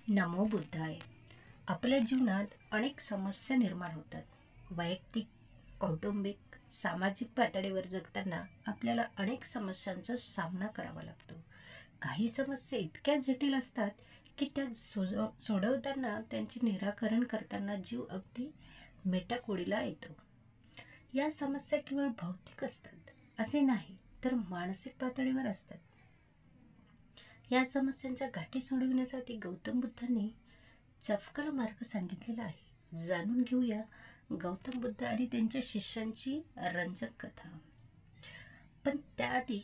नमो बुद्धाय. आपल्या जीवनात अनेक समस्या निर्माण होतात. वैयक्तिक, कौटुंबिक, सामाजिक पातळीवर जगताना आपल्याला अनेक समस्यांचा सामना करावा लागतो. काही समस्या इतक्या जटिल असतात की त्या सोडवताना त्यांचे निराकरण करताना जीव अगदी मेटाकुडीला येतो. या समस्या केवळ भौतिक असतात असे नाही, तर मानसिक पातळीवर असतात. या समस्यांच्या गाठी सोडविण्यासाठी गौतम बुद्धांनी चपखल मार्ग सांगितलेला आहे. जाणून घेऊया गौतम बुद्ध आणि त्यांच्या शिष्यांची रंजक कथा. पण त्याआधी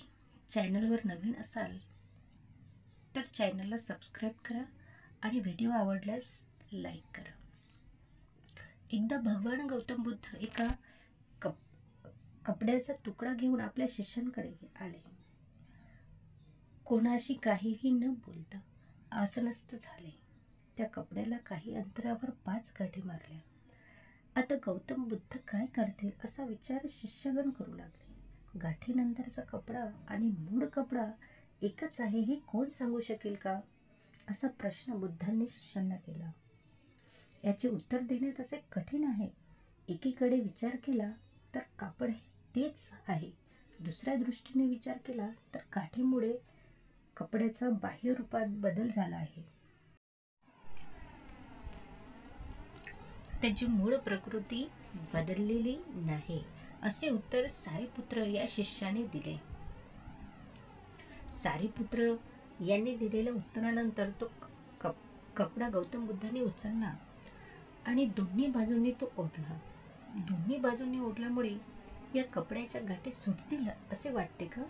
चॅनलवर नवीन असाल तर चॅनलला सबस्क्राईब करा आणि व्हिडिओ आवडल्यास लाईक करा. एकदा भगवान गौतम बुद्ध एका कपड्याचा तुकडा घेऊन आपल्या शिष्यांकडे आले. कोणाशी काहीही न बोलता आसनस्थ झाले. त्या कपड्याला काही अंतरावर 5 गाठी मारल्या. आता गौतम बुद्ध काय करतील असा विचार शिष्यगण करू लागले. गाठीनंतरचा कपडा आणि मूळ कपडा एकच आहे हे कोण सांगू शकेल का, असा प्रश्न बुद्धांनी शिष्यांना केला. याचे उत्तर देणे तसे कठीण आहे. एकीकडे विचार केला तर कापड तेच आहे, दुसऱ्या दृष्टीने विचार केला तर गाठीमुळे कपड्याचा बाह्य रूपात बदल झाला आहे, त्याची मूळ प्रकृती बदललेली नाही, असे उत्तर सारीपुत्र या शिष्याने दिले. सारीपुत्र यांनी दिलेल्या उत्तरानंतर तो कपडा गौतम बुद्धांनी उचलला आणि दोन्ही बाजूंनी तो ओढला. दोन्ही बाजूंनी ओढल्यामुळे या कपड्याच्या गाठी सुटतील असे वाटते का,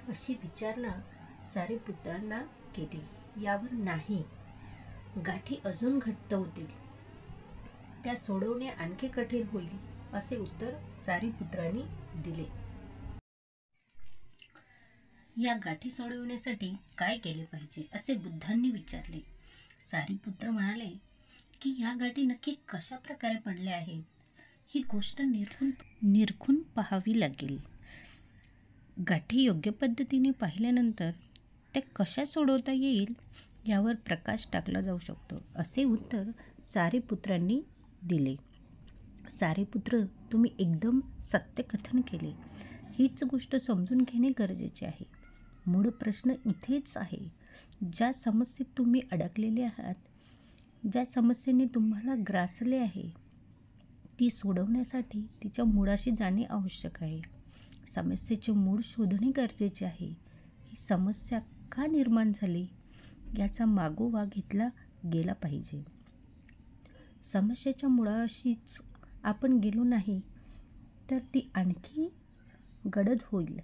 अशी विचारणा सारीपुत्रांना केली. यावर नाही, गाठी अजून घट्ट होतील, त्या सोडवणे आणखी कठीण होईल, असे उत्तर सारीपुत्रांनी दिले. या गाठी सोडवण्यासाठी काय केले पाहिजे असे बुद्धांनी विचारले. सारीपुत्र म्हणाले की या गाठी नक्की कशा प्रकारे पडल्या आहेत ही गोष्ट निरखून पाहावी लागेल. गाठी योग्य पद्धतीने पाहिल्यानंतर त्या कशा सोडवता येईल यावर प्रकाश टाकला जाऊ शकतो, असे उत्तर सारीपुत्रांनी दिले. सारीपुत्र, तुम्ही एकदम सत्यकथन केले. हीच गोष्ट समजून घेणे गरजेचे आहे. मूळ प्रश्न इथेच आहे. ज्या समस्येत तुम्ही अडकलेले आहात, ज्या समस्येने तुम्हाला ग्रासले आहे, ती सोडवण्यासाठी तिच्या मुळाशी जाणे आवश्यक आहे. समस्येचे मूळ शोधणे गरजेचे आहे. ही समस्या का निर्माण झाली याचा मागोवा घेतला गेला पाहिजे. समस्येच्या मुळाशीच आपण गेलो नाही तर ती आणखी गडद होईल,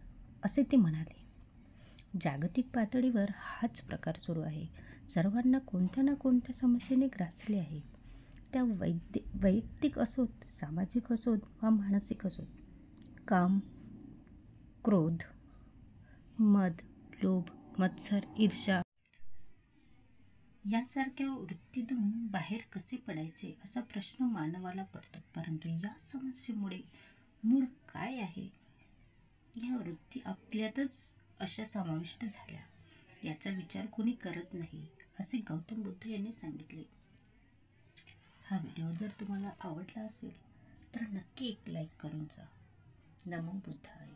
असे ते म्हणाले. जागतिक पातळीवर हाच प्रकार सुरू आहे. सर्वांना कोणत्या ना कोणत्या समस्येने ग्रासले आहे. त्या वैयक्तिक असोत, सामाजिक असोत वा मानसिक असोत. काम, क्रोध, मद, लोभ, मत्सर, ईर्ष्या यासारख्या वृत्तीतून बाहेर कसे पडायचे असा प्रश्न मानवाला पडतो. परंतु या समस्येमुळे मूळ काय आहे, या वृत्ती आपल्यातच अशा समाविष्ट झाल्या, याचा विचार कोणी करत नाही, असे गौतम बुद्ध यांनी सांगितले. हा व्हिडिओ जर तुम्हाला आवडला असेल तर नक्की एक लाईक करून जा. नमो बुद्धाय.